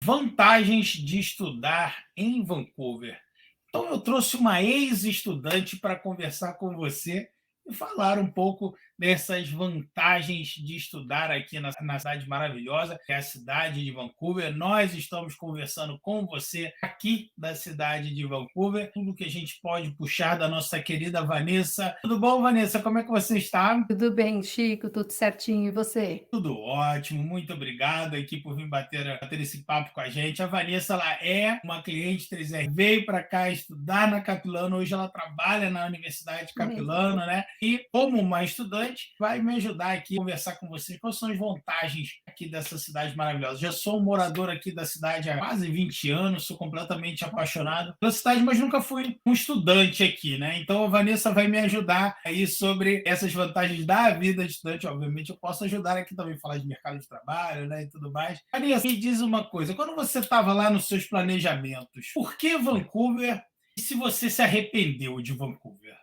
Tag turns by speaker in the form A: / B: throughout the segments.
A: Vantagens de estudar em Vancouver. Então, eu trouxe uma ex-estudante para conversar com você e falar um pouco dessas vantagens de estudar aqui na cidade maravilhosa, que é a cidade de Vancouver. Nós estamos conversando com você aqui da cidade de Vancouver, tudo que a gente pode puxar da nossa querida Vanessa. Tudo bom, Vanessa? Como é que você está?
B: Tudo bem, Chico, tudo certinho. E você?
A: Tudo ótimo, muito obrigado aqui por vir bater esse papo com a gente. A Vanessa, ela é uma cliente 3R, veio para cá estudar na Capilano, hoje ela trabalha na Universidade
B: Mesmo.
A: Capilano, né? E como uma estudante, vai me ajudar aqui a conversar com vocês quais são as vantagens aqui dessa cidade maravilhosa. Já sou um morador aqui da cidade há quase 20 anos, sou completamente apaixonado pela cidade, mas nunca fui um estudante aqui, né? Então a Vanessa vai me ajudar aí sobre essas vantagens da vida de estudante. Obviamente, eu posso ajudar aqui também a falar de mercado de trabalho, né, e tudo mais. Vanessa, me diz uma coisa: quando você estava lá nos seus planejamentos, por que Vancouver? E se você se arrependeu de Vancouver?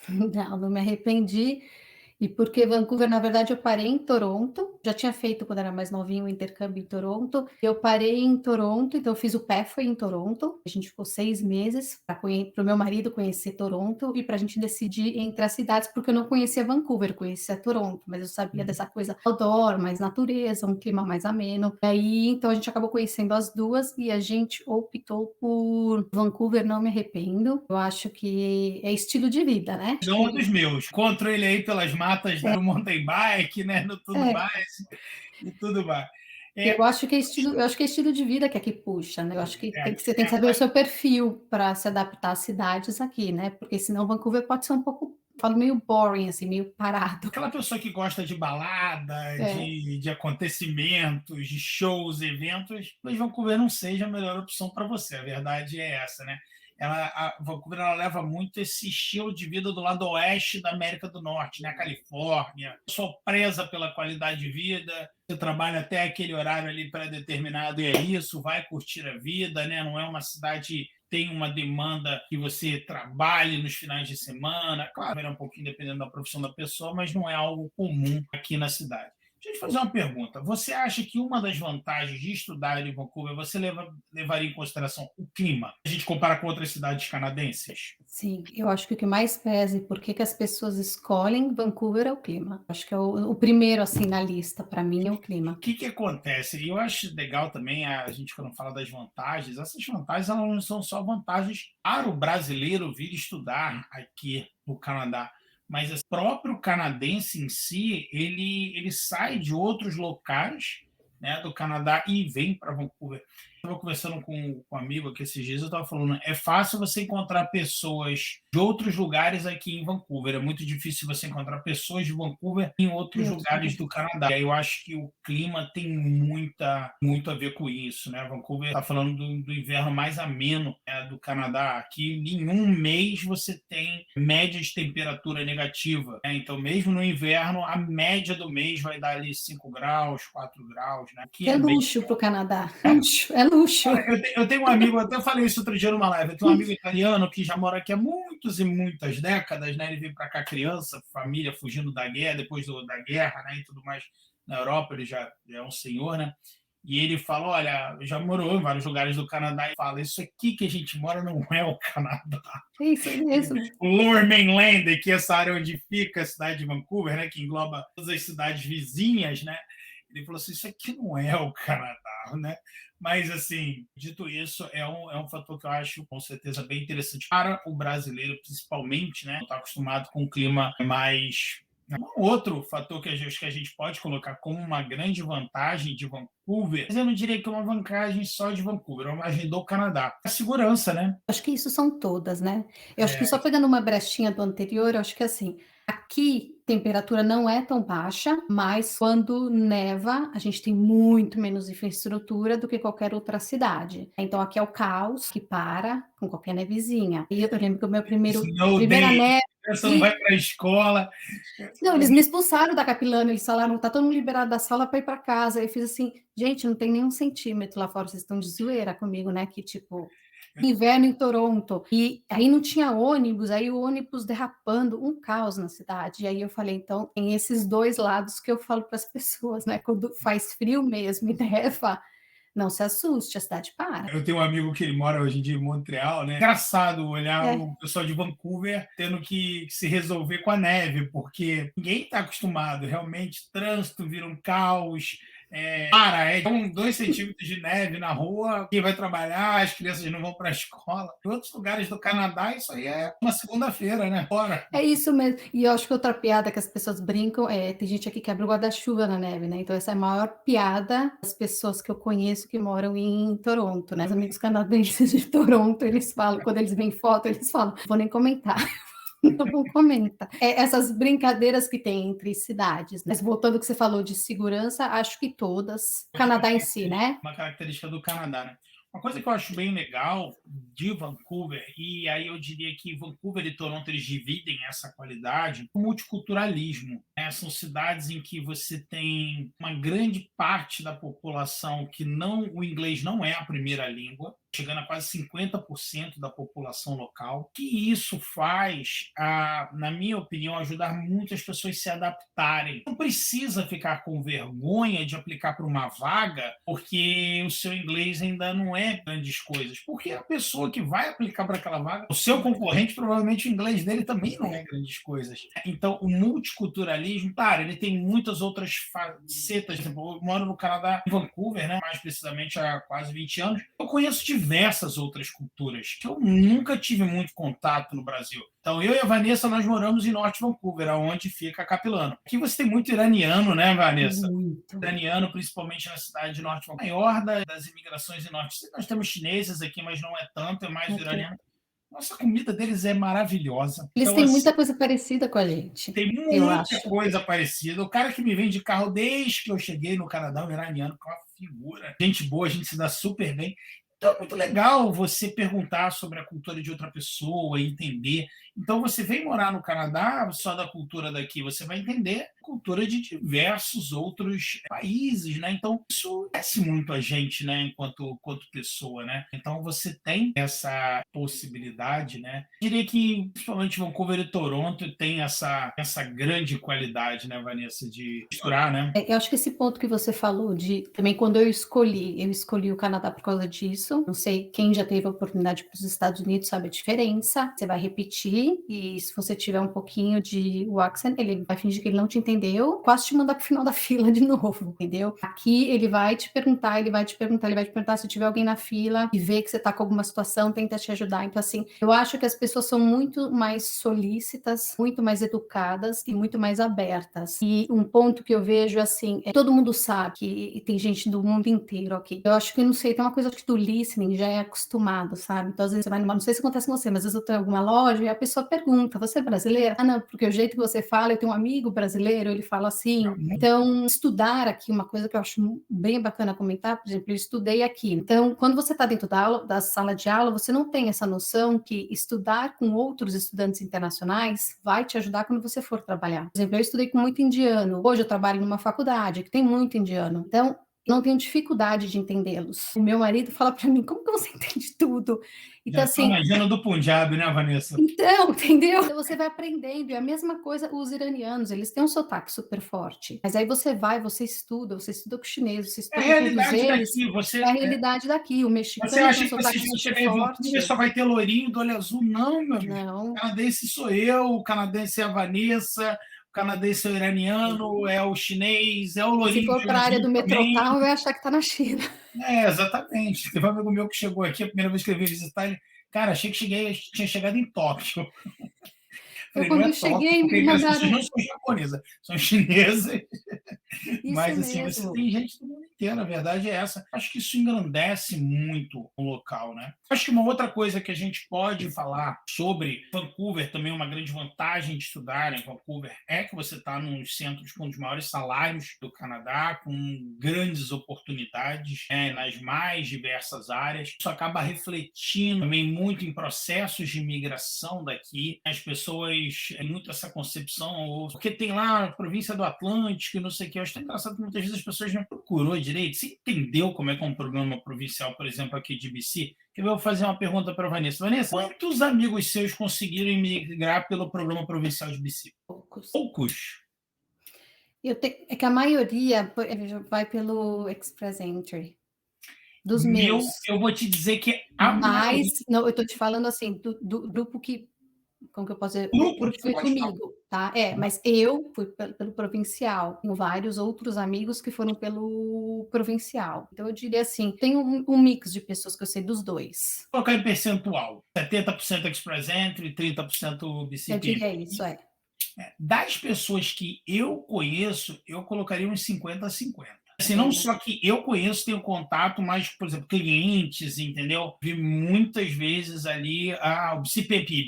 B: Não me arrependi. E porque Vancouver, na verdade, eu parei em Toronto. Já tinha feito, quando era mais novinho, o intercâmbio em Toronto. Eu parei em Toronto, então eu fiz o pé foi em Toronto. A gente ficou 6 meses para o meu marido conhecer Toronto e para a gente decidir entre as cidades, porque eu não conhecia Vancouver, conhecia Toronto, mas eu sabia dessa coisa outdoor, mais natureza, um clima mais ameno. E aí, então a gente acabou conhecendo as duas e a gente optou por Vancouver. Não me arrependo. Eu acho que é estilo de vida, né?
A: É um dos meus. Encontro ele aí pelas matas do mountain bike, né, no tudo
B: É,
A: mais e tudo mais. É,
B: eu acho que é estilo de vida que aqui puxa, né? Eu acho que
A: é,
B: você tem que saber o seu perfil para se adaptar às cidades aqui, né? Porque senão Vancouver pode ser um pouco, falo, meio boring, assim, meio parado.
A: aquela pessoa que gosta de balada,
B: É,
A: de acontecimentos, de shows, eventos, talvez Vancouver não seja a melhor opção para você. A verdade é essa, né? A Vancouver ela leva muito esse estilo de vida do lado oeste da América do Norte, né? A Califórnia. Eu sou presa pela qualidade de vida. Você trabalha até aquele horário ali pré-determinado e é isso, vai curtir a vida, né? Não é uma cidade tem uma demanda que você trabalhe nos finais de semana. Claro, é um pouquinho dependendo da profissão da pessoa, mas não é algo comum aqui na cidade. Deixa eu te fazer uma pergunta. Você acha que uma das vantagens de estudar em Vancouver você levaria em consideração o clima? A gente compara com outras cidades canadenses?
B: sim, eu acho que o que mais pesa e por que que as pessoas escolhem Vancouver é o clima. Acho que é o primeiro, assim, na lista, para mim, é o clima.
A: Que acontece? E eu acho legal também a gente, quando fala das vantagens, essas vantagens elas não são só vantagens para o brasileiro vir estudar aqui no Canadá, mas o próprio canadense em si, ele sai de outros locais, né, do Canadá e vem para Vancouver. Estava conversando com um amigo aqui esses dias, eu estava falando, é fácil você encontrar pessoas de outros lugares aqui em Vancouver, é muito difícil você encontrar pessoas de Vancouver em outros
B: Em outros
A: lugares do
B: lugares.
A: Canadá. E aí eu acho que o clima tem muito a ver com isso, né? Vancouver está falando do inverno mais ameno, né, do Canadá. Aqui em um mês você tem média de temperatura negativa, né? Então mesmo no inverno a média do mês vai dar ali 5 graus, 4 graus, né? Que
B: Que é
A: é bem.
B: luxo para o Canadá. Luxo, é luxo.
A: Eu tenho um amigo, eu até falei isso outro dia numa live. Eu tenho um amigo italiano que já mora aqui há muitas e muitas décadas, né? Ele veio para cá criança, família fugindo da guerra, depois da guerra, né? E tudo mais na Europa. Ele já é um senhor, né? E ele fala: olha, já morou em vários lugares do Canadá e fala: isso aqui que a gente mora não é o Canadá.
B: É isso mesmo.
A: O Lower Mainland, que é essa área onde fica a cidade de Vancouver, né? Que engloba todas as cidades vizinhas, né? Ele falou assim: isso aqui não é o Canadá, né? Mas, assim, dito isso, é um fator que eu acho, com certeza, bem interessante para o brasileiro, principalmente, né? Está acostumado com um clima mais. Um outro fator que a gente pode colocar como uma grande vantagem de Vancouver, mas eu não diria que é uma vantagem só de Vancouver, é uma vantagem do Canadá. A segurança, né?
B: Acho que isso são todas, né. Eu acho que
A: É,
B: só pegando uma brechinha do anterior, eu acho que assim, aqui temperatura não é tão baixa, mas quando neva, a gente tem muito menos infraestrutura do que qualquer outra cidade. Então aqui é o caos que para com qualquer nevezinha. E eu lembro que o meu
A: snow
B: primeira
A: day,
B: neve.
A: a criança não vai para a escola.
B: Não, eles me expulsaram da Capilano, eles falaram: "Tá todo mundo liberado da sala para ir para casa". Eu fiz assim: "Gente, não tem nenhum centímetro lá fora, vocês estão de zoeira comigo, né, que tipo, inverno em Toronto". E aí não tinha ônibus, aí o ônibus derrapando, um caos na cidade. E aí eu falei: "Então, tem esses 2 lados que eu falo para as pessoas, né, quando faz frio mesmo e neva, Não se assuste, a cidade para.
A: Eu tenho um amigo que ele mora hoje em dia em Montreal, né? Engraçado olhar
B: É.
A: o pessoal de Vancouver tendo que se resolver com a neve, porque ninguém está acostumado. Realmente, trânsito vira um caos. É 2 centímetros de neve na rua, quem vai trabalhar, as crianças não vão para a escola. Em outros lugares do Canadá, isso aí é uma segunda-feira, né? Fora.
B: É isso mesmo. E eu acho que outra piada que as pessoas brincam tem gente aqui que abre o guarda-chuva na neve, né? Então essa é a maior piada das pessoas que eu conheço que moram em Toronto, né? Os amigos canadenses de Toronto, eles falam, quando eles veem foto, eles falam, vou nem comentar. Não vou comentar. Essas brincadeiras que tem entre cidades, né? Mas voltando ao que você falou de segurança, acho que todas. O Canadá em si, né?
A: Uma característica do Canadá, né? Uma coisa que eu acho bem legal de Vancouver, e aí eu diria que Vancouver e Toronto eles dividem essa qualidade, o multiculturalismo. Né? São cidades em que você tem uma grande parte da população que o inglês não é a primeira língua, chegando a quase 50% da população local. O que isso faz, na minha opinião, ajudar muito as pessoas a se adaptarem. Não precisa ficar com vergonha de aplicar para uma vaga, porque o seu inglês ainda não é grandes coisas. Porque a pessoa que vai aplicar para aquela vaga, o seu concorrente, provavelmente o inglês dele também não é grandes coisas. Então, o multiculturalismo, claro, ele tem muitas outras facetas. Por exemplo, eu moro no Canadá, em Vancouver, né? Mais precisamente há quase 20 anos. Eu conheço diversas outras culturas que eu nunca tive muito contato no Brasil. Então, eu e a Vanessa, nós moramos em Norte Vancouver, onde fica Capilano. Aqui você tem muito iraniano, né, Vanessa?
B: Muito.
A: Iraniano, principalmente na cidade de Norte Vancouver. A maior das imigrações em Norte. Nós temos chineses aqui, mas não é tanto, é mais iraniano. Nossa, a comida deles é maravilhosa.
B: Eles
A: então,
B: têm
A: assim,
B: muita coisa parecida com a gente.
A: tem
B: Eu
A: muita
B: acho.
A: coisa parecida. O cara que me vende carro desde que eu cheguei no Canadá, um iraniano, com uma figura. Gente boa, a gente se dá super bem. Então é muito legal você perguntar sobre a cultura de outra pessoa, entender. Então você vem morar no Canadá, só da cultura daqui, você vai entender a cultura de diversos outros países, né? Então isso cresce muito a gente, né? Enquanto pessoa, né? Então você tem essa possibilidade, né? Eu diria que principalmente Vancouver e Toronto tem essa grande qualidade, né, Vanessa, de misturar, né?
B: Eu acho que esse ponto que você falou de também quando eu escolhi o Canadá por causa disso. Não sei quem já teve a oportunidade para os Estados Unidos sabe a diferença. Você vai repetir e se você tiver um pouquinho de o accent, ele vai fingir que ele não te entendeu, quase te mandar para o final da fila de novo, entendeu? Aqui ele vai te perguntar, se tiver alguém na fila e vê que você está com alguma situação, tenta te ajudar. Então assim, eu acho que as pessoas são muito mais solícitas, muito mais educadas e muito mais abertas. E um ponto que eu vejo assim, todo mundo sabe que tem gente do mundo inteiro aqui. Eu acho que, não sei, tem uma coisa do listening, já é acostumado, sabe? Então, às vezes você vai numa, não sei se acontece com você, mas às vezes eu tô em alguma loja e a pessoa pergunta, você é brasileira? Ah, não, porque o jeito que você fala, eu tenho um amigo brasileiro, ele fala assim. Então, estudar aqui, uma coisa que eu acho bem bacana comentar, por exemplo, eu estudei aqui. Então, quando você está dentro da sala de aula, você não tem essa noção que estudar com outros estudantes internacionais vai te ajudar quando você for trabalhar. Por exemplo, eu estudei com muito indiano. Hoje eu trabalho numa faculdade que tem muito indiano. Então, eu não tenho dificuldade de entendê-los. O meu marido fala para mim, como que você entende tudo? Então,
A: Já
B: assim,
A: imaginando do Punjab, né, Vanessa?
B: então, entendeu? Então você vai aprendendo, e a mesma coisa os iranianos, eles têm um sotaque super forte. Mas aí você estuda com chinês, você
A: É a
B: estuda com todos
A: realidade
B: eles,
A: daqui.
B: é a realidade daqui. O
A: Você
B: mexicano tem um
A: acha que você
B: sotaque
A: vai
B: super
A: chegar em Vancouver
B: forte.
A: só vai ter loirinho do olho azul? Não, meu amigo. O
B: Não.
A: canadense sou eu, o canadense é a Vanessa, o canadense é o iraniano, é o chinês, é o
B: Se
A: loirinho
B: for
A: de olho
B: para a área
A: azul
B: do
A: também.
B: Metrotown, vai achar que está na China.
A: Exatamente. Teve um amigo meu que chegou aqui, a primeira vez que ele veio visitar, ele, cara, achei que tinha chegado em Tóquio.
B: Eu,
A: Falei, não
B: quando
A: é
B: eu
A: Tóquio,
B: cheguei, me
A: porque as pessoas
B: mandaram.
A: não são japonesas, são chinesas.
B: Isso
A: Mas assim, você
B: mesmo.
A: tem gente do mundo inteiro, a verdade é essa. Acho que isso engrandece muito o local, né? Acho que uma outra coisa que a gente pode falar sobre Vancouver, também uma grande vantagem de estudar em Vancouver, é que você está num centros com os maiores salários do Canadá, com grandes oportunidades nas mais diversas áreas. Isso acaba refletindo também muito em processos de imigração daqui. As pessoas têm muito essa concepção, porque tem lá a província do Atlântico e não sei o que. Eu acho tão engraçado que muitas vezes as pessoas não procurou direito. Você entendeu como é que é um programa provincial, por exemplo, aqui de BC? Eu vou fazer uma pergunta para a Vanessa. Vanessa, quantos amigos seus conseguiram imigrar pelo programa provincial de BC?
B: Poucos.
A: Poucos.
B: É que a maioria vai pelo Express Entry. dos meus.
A: Eu vou te dizer que a
B: Mas,
A: maioria
B: não, eu estou te falando assim, do grupo que, como que eu posso dizer?
A: do
B: O
A: grupo
B: grupo
A: que
B: que
A: você
B: foi
A: pode falar.
B: comigo, tá? Mas eu fui pelo provincial. Tenho vários outros amigos que foram pelo provincial. Então, eu diria assim, tem um mix de pessoas que eu sei dos dois.
A: Vou colocar em percentual: 70% Express Entry e 30%
B: Eu
A: BCP.
B: diria isso, é.
A: Das pessoas que eu conheço, eu colocaria uns 50-50. Assim, não
B: Bem, né?
A: só que eu conheço, tenho contato, mas, por exemplo, clientes, entendeu? Vi muitas vezes ali o BCPP,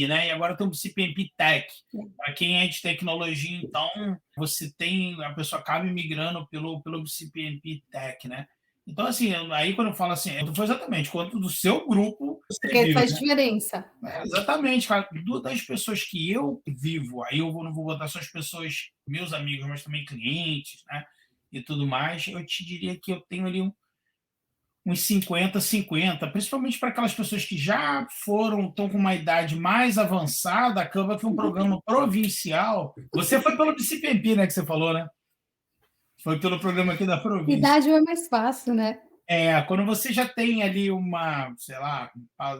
A: né? E agora tem o BCPP Tech. Para quem é de tecnologia, então, você tem, a pessoa acaba migrando pelo BCPP Tech, né? Então, assim, aí quando eu falo assim, foi exatamente quanto do seu grupo você
B: Porque
A: viu,
B: faz
A: né?
B: diferença.
A: Exatamente, cara. Das pessoas que eu vivo, aí eu não vou botar só as pessoas, meus amigos, mas também clientes, né? E tudo mais, eu te diria que eu tenho ali uns 50-50, principalmente para aquelas pessoas que já foram, estão com uma idade mais avançada, acaba que um programa provincial. Você foi pelo BCPP, né? Que você falou, né? Foi pelo programa aqui da província.
B: Idade é mais fácil, né?
A: Quando você já tem ali uma, sei lá,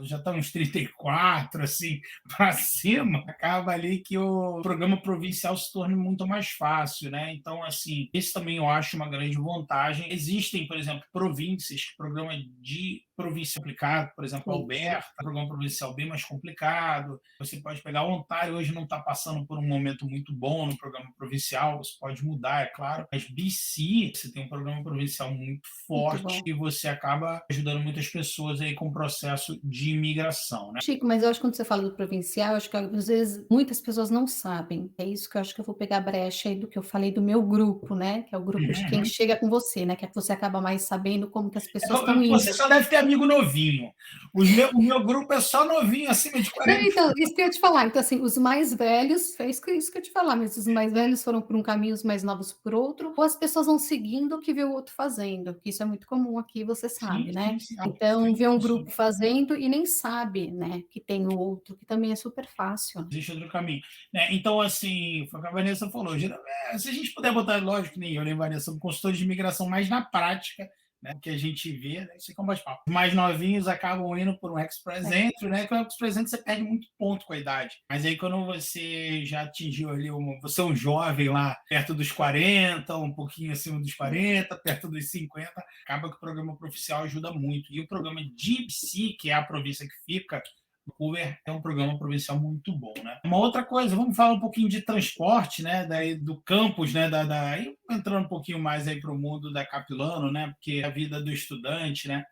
A: já está uns 34, assim, para cima, acaba ali que o programa provincial se torna muito mais fácil, né? Então, assim, esse também eu acho uma grande vantagem. Existem, por exemplo, províncias, programa de província complicado, por exemplo,
B: Isso.
A: Alberta, programa provincial bem mais complicado. Você pode pegar o Ontário, hoje não está passando por um momento muito bom no programa provincial, você pode mudar, é claro, mas BC, você tem um programa provincial muito
B: Muito
A: forte
B: bom.
A: e você acaba ajudando muitas pessoas aí com o processo de imigração, né?
B: Chico, mas eu acho que quando você fala do provincial, acho que às vezes muitas pessoas não sabem. É isso que eu acho que eu vou pegar a brecha aí do que eu falei do meu grupo, né? Que é o grupo de quem
A: Uhum.
B: chega com você, né? Que é que você acaba mais sabendo como que as pessoas estão
A: Você
B: indo.
A: só deve ter amigo novinho. O meu grupo é só novinho, acima de
B: Não,
A: 40.
B: então, isso que eu ia te falar. Então, assim, os mais velhos, é isso que eu ia te falar, mas os mais velhos foram por um caminho, os mais novos por outro, ou as pessoas vão seguindo o que vê o outro fazendo, que isso é muito comum aqui, você
A: Sim,
B: sabe, né?
A: sim, sim.
B: Então, vê um grupo fazendo e nem sabe, né, que tem o outro, que também é super fácil.
A: Existe outro caminho. Né? Então, assim, foi o que a Vanessa falou. Se a gente puder botar, lógico, nem eu, nem a Vanessa, somos consultores de imigração, mas na prática, né, o que a gente vê, né, isso aqui é um bate-papo. Os mais novinhos acabam indo por um Express
B: É.
A: Entry, né? Que o Express Entry você perde muito ponto com a idade. Mas aí, quando você já atingiu ali, você é um jovem lá, perto dos 40, um pouquinho acima dos 40, perto dos 50, acaba que o programa profissional ajuda muito. E o programa DIPSI, que é a província que fica, Vancouver, é um programa provincial muito bom, né? Uma outra coisa, vamos falar um pouquinho de transporte, né? Daí do campus, né? Entrando um pouquinho mais aí para o mundo da Capilano, né? Porque a vida do estudante, né?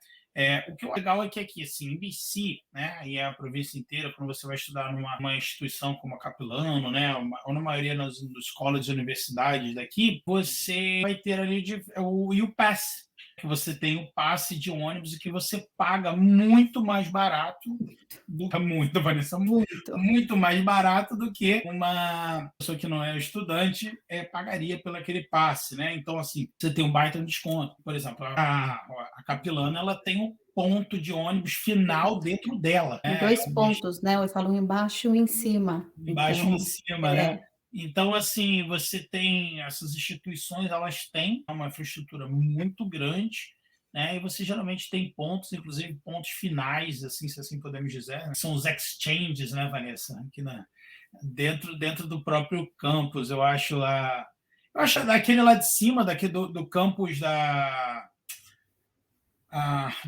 A: O que é legal é que aqui, assim, em BC, né? E é a província inteira, quando você vai estudar numa instituição como a Capilano, né? Ou na maioria das escolas e universidades daqui, você vai ter ali o UPass, que você tem o passe de ônibus e que você paga muito mais barato muito, Vanessa,
B: Muito.
A: muito mais barato do que uma pessoa que não é estudante pagaria pelo aquele passe, né? Então, assim, você tem um baita desconto. Por exemplo, a Capilana, ela tem um ponto de ônibus final dentro dela,
B: Tem
A: né?
B: 2 pontos, né, eu falo um embaixo e um em cima.
A: Embaixo e em
B: Então,
A: cima, né? Então, assim, você tem essas instituições, elas têm uma infraestrutura muito grande, né? E você geralmente tem pontos, inclusive pontos finais, assim, se assim podemos dizer, né? São os exchanges, né, Vanessa? Aqui dentro do próprio campus, eu acho daquele lá de cima, daqui do campus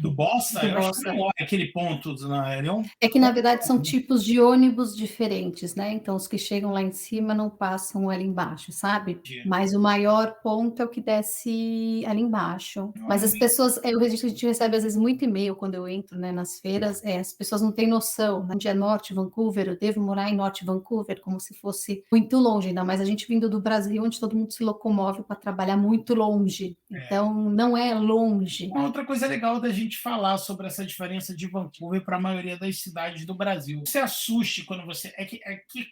A: do Bossa,
B: do
A: eu acho que
B: Bossa.
A: não é aquele ponto, né? Ele é um
B: É que, na verdade, são tipos de ônibus diferentes, né, então os que chegam lá em cima não passam ali embaixo, sabe. Mas o maior ponto é o que desce ali embaixo. Mas as pessoas eu registro a gente recebe, às vezes, muito e-mail quando eu entro, né, nas feiras, as pessoas não têm noção, né, onde é Norte Vancouver, eu devo morar em Norte Vancouver, como se fosse muito longe, ainda mais a gente vindo do Brasil, onde todo mundo se locomove para trabalhar muito longe, então não é longe.
A: Uma outra coisa legal da gente falar sobre essa diferença de Vancouver para a maioria das cidades do Brasil. Você assuste quando você. É que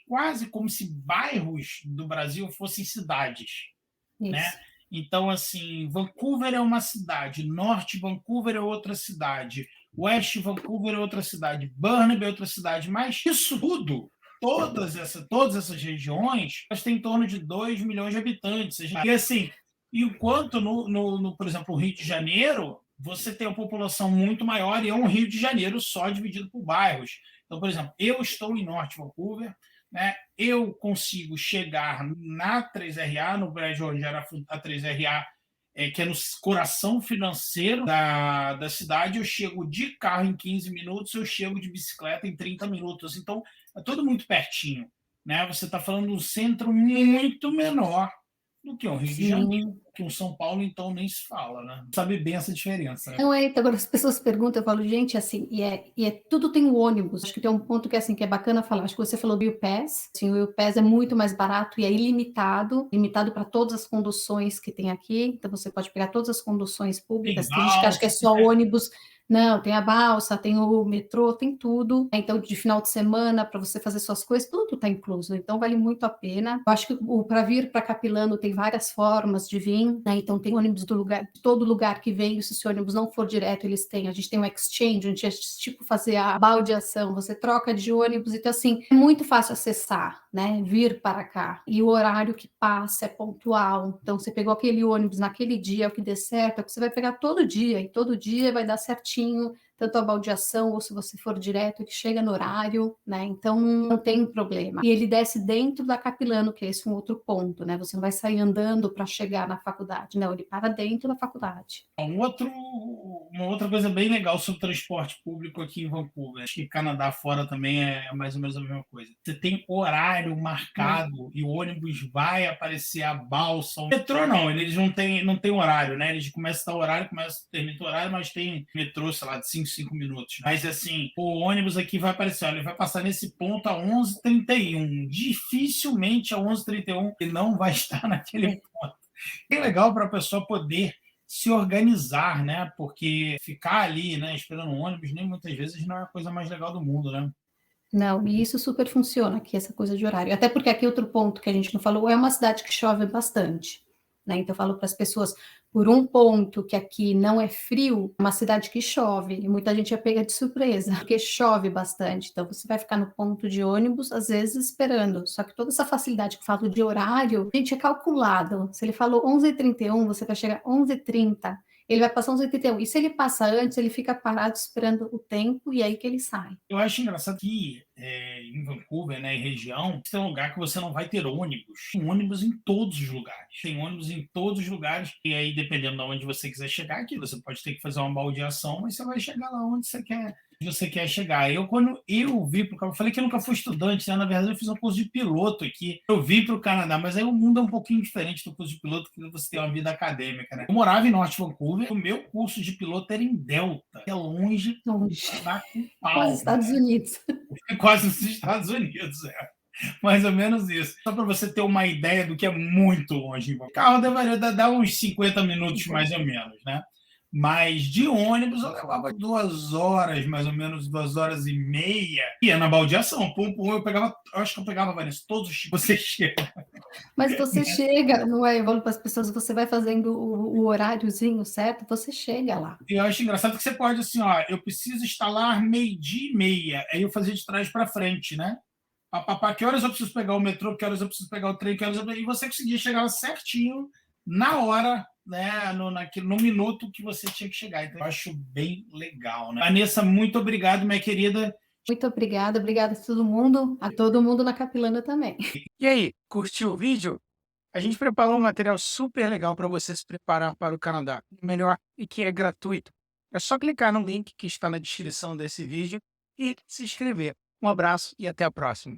A: quase como se bairros do Brasil fossem cidades, né?
B: Isso.
A: Então, assim, Vancouver é uma cidade, Norte Vancouver é outra cidade, West Vancouver é outra cidade, Burnaby é outra cidade, mas isso tudo. Todas essas regiões, elas têm em torno de 2 milhões de habitantes. E assim, enquanto, por exemplo, o Rio de Janeiro, você tem uma população muito maior e é um Rio de Janeiro só dividido por bairros. Então, por exemplo, eu estou em Norte Vancouver, né? Eu consigo chegar na 3RA, no prédio onde era a 3RA, que é no coração financeiro da cidade, eu chego de carro em 15 minutos, eu chego de bicicleta em 30 minutos. Então, é tudo muito pertinho. Né? Você está falando de um centro muito menor do que o Rio de Janeiro,
B: Sim.
A: que o São Paulo, então, nem se fala, né? Sabe bem essa diferença, né?
B: Não é, então, agora as pessoas perguntam, eu falo, gente, assim, tudo tem o ônibus. Acho que tem um ponto que, assim, que é bacana falar. Acho que você falou do U-Pass. Assim, o U-Pass é muito mais barato e é ilimitado, limitado para todas as conduções que tem aqui. Então, você pode pegar todas as conduções
A: Tem
B: públicas. Tem gente que acha que é
A: balsa,
B: só ônibus. Não, tem a balsa, tem o metrô, tem tudo. Então, de final de semana, para você fazer suas coisas, tudo está incluso. Então, vale muito a pena. Eu acho que para vir para Capilano tem várias formas de vir, né? Então, tem ônibus do lugar, de todo lugar que vem. Se o seu ônibus não for direto, eles têm. A gente tem um exchange, onde é tipo fazer a baldeação. Você troca de ônibus. Então, assim, é muito fácil acessar, né? Vir para cá. E o horário que passa é pontual. Então, você pegou aquele ônibus naquele dia, é o que der certo, é o que você vai pegar todo dia. E todo dia vai dar certinho, tanto a baldeação, ou se você for direto, ele chega no horário, né? Então não tem problema. E ele desce dentro da Capilano, que é esse um outro ponto, né? Você não vai sair andando para chegar na faculdade, não, ele para dentro da faculdade.
A: Uma outra coisa bem legal sobre transporte público aqui em Vancouver, acho que Canadá fora também é mais ou menos a mesma coisa. Você tem horário marcado e o ônibus vai aparecer a balsa. O metrô não, eles não tem horário, né? Eles começam a dar horário, termina o horário, mas tem metrô, sei lá, de 5 minutos. Mas assim, o ônibus aqui vai aparecer, olha, ele vai passar nesse ponto a 11h31. Dificilmente a 11h31 ele não vai estar naquele ponto. É legal para a pessoa poder se organizar, né? Porque ficar ali, né, esperando um ônibus, nem muitas vezes não é a coisa mais legal do mundo, né?
B: Não, e isso super funciona aqui, essa coisa de horário. Até porque aqui outro ponto que a gente não falou, é uma cidade que chove bastante, né? Então eu falo para as pessoas, por um ponto que aqui não é frio, é uma cidade que chove, e muita gente é pega de surpresa, porque chove bastante. Então você vai ficar no ponto de ônibus, às vezes esperando. Só que toda essa facilidade que eu falo de horário, gente, é calculado. Se ele falou 11h31, você vai chegar 11h30. Ele vai passar 11h31. E se ele passa antes, ele fica parado esperando o tempo e aí que ele sai.
A: Eu acho engraçado que em Vancouver, né, em região, tem um lugar que você não vai ter ônibus. Tem ônibus em todos os lugares. Tem ônibus em todos os lugares. E aí, dependendo de onde você quiser chegar aqui, você pode ter que fazer uma baldeação, mas você vai chegar lá onde você quer chegar. Quando eu vim para o Canadá, eu falei que eu nunca fui estudante, né? Na verdade, eu fiz um curso de piloto aqui. Eu vim para o Canadá, mas aí o mundo é um pouquinho diferente do curso de piloto, que você tem uma vida acadêmica, né? Eu morava em Norte Vancouver, o meu curso de piloto era em Delta, que é longe,
B: Longe.
A: dá com
B: Quase
A: pau,
B: Estados Unidos.
A: quase nos Estados Unidos, mais ou menos isso. Só para você ter uma ideia do que é muito longe. O carro deveria dar uns 50 minutos, mais ou menos, né? Mas de ônibus eu levava 2 horas, mais ou menos 2 horas e meia. Ia na baldeação, pum, pum, eu acho que eu pegava, Vanessa, todos os tipos. Você chega.
B: Mas você chega, não é? Eu falo para as pessoas, você vai fazendo o horáriozinho certo, você chega lá.
A: E eu acho engraçado que você pode, assim, ó, eu preciso instalar 12h30. Aí eu fazia de trás para frente, né? Que horas eu preciso pegar o metrô, que horas eu preciso pegar o trem, que horas eu... E você conseguia chegar certinho, na hora, né, no minuto que você tinha que chegar. Então, eu acho bem legal, né? Vanessa, muito obrigado, minha querida.
B: Muito obrigada a todo mundo na Capilana também.
C: E aí, curtiu o vídeo? A gente preparou um material super legal para você se preparar para o Canadá. Melhor, e que é gratuito. É só clicar no link que está na descrição desse vídeo e se inscrever. Um abraço e até a próxima.